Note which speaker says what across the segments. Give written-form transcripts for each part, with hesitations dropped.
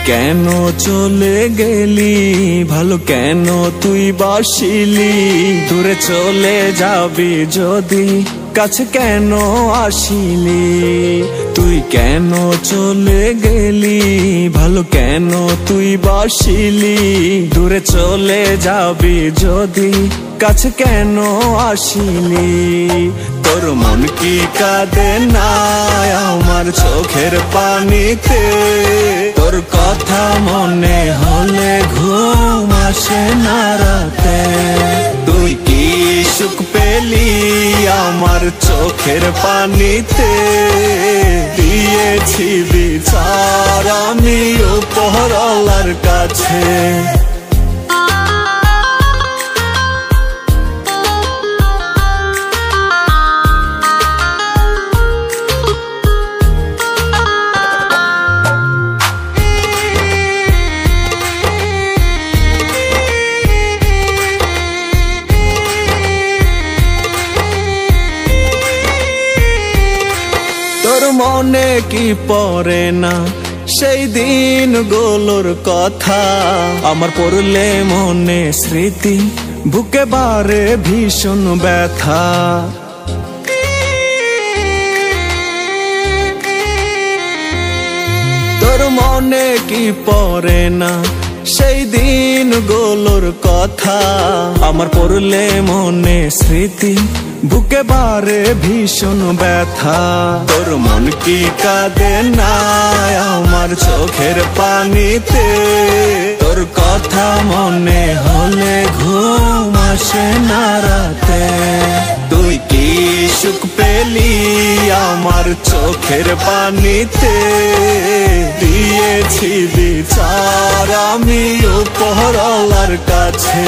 Speaker 1: কেন চলে গেলি, ভালো কেন তুই বাসিলি, দূরে চলে যাবি যদি কাছে কেন আসিলি। তুই কেন চলে গেলি, ভালো কেন তুই বাসিলি, দূরে চলে যাবি যদি কাছে কেন আসিলি। তোর মন কি কাঁদে না আমার চোখের পানিতে, তোর কথা মনে হলে ঘুম আসে না রাতে। তুই কি সুখ পেলি আমার চোখের পানিতে, দিয়েছি বিচার আমি উপরওয়ালার কাছে। তোর মনে কি পড়ে না সেই দিনগুলোর কথা, আমার পড়লে মনে স্মৃতি বুকে বারে ভীষণ ব্যথা। তোর মনে কি পড়ে না সেই দিনগুলোর কথা, আমার পড়লে মনে স্মৃতি বুকে বারে ভীষণ ব্যথা। তোর মন কি কাঁদে না আমার চোখের পানিতে, তোর কথা মনে হলে ঘুম আসে না রাতে। তুই কি সুখ পেলি আমার চোখের পানিতে, দিয়েছি বিচার আমি উপরওয়ালার কাছে।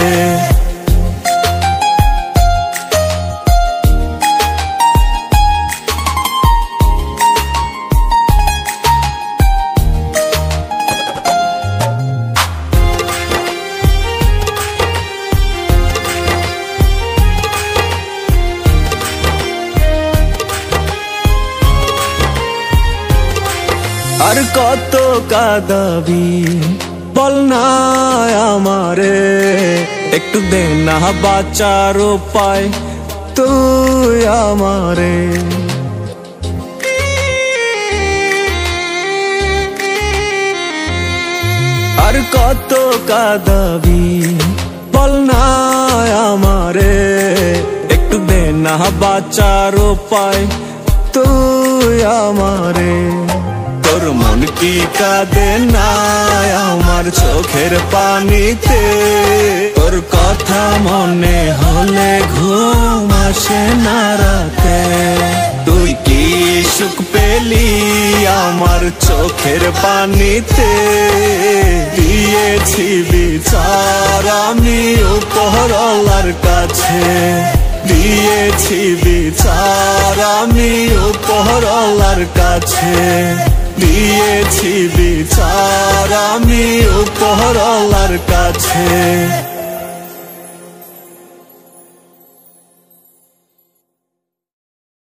Speaker 1: আর কত কাঁদাবি বল না আমারে, একটু দে না বাঁচার উপায় তুই আমারে। আর কত কাঁদাবি বল না আমারে, একটু দে না বাঁচার উপায় তুই আমারে। তোর মন কি কাঁদে না আমার চোখের পানিতে, তোর কথা মনে হলে ঘুম আসে না রাতে। তুই কি সুখ পেলি আমার চোখের পানিতে, দিয়েছি বিচার আমি উপরওয়ালার কাছে। দিয়েছি বিচার আমি উপরওয়ালার কাছে, দিয়েছি বিচার আমি উপরওয়ালার কাছে।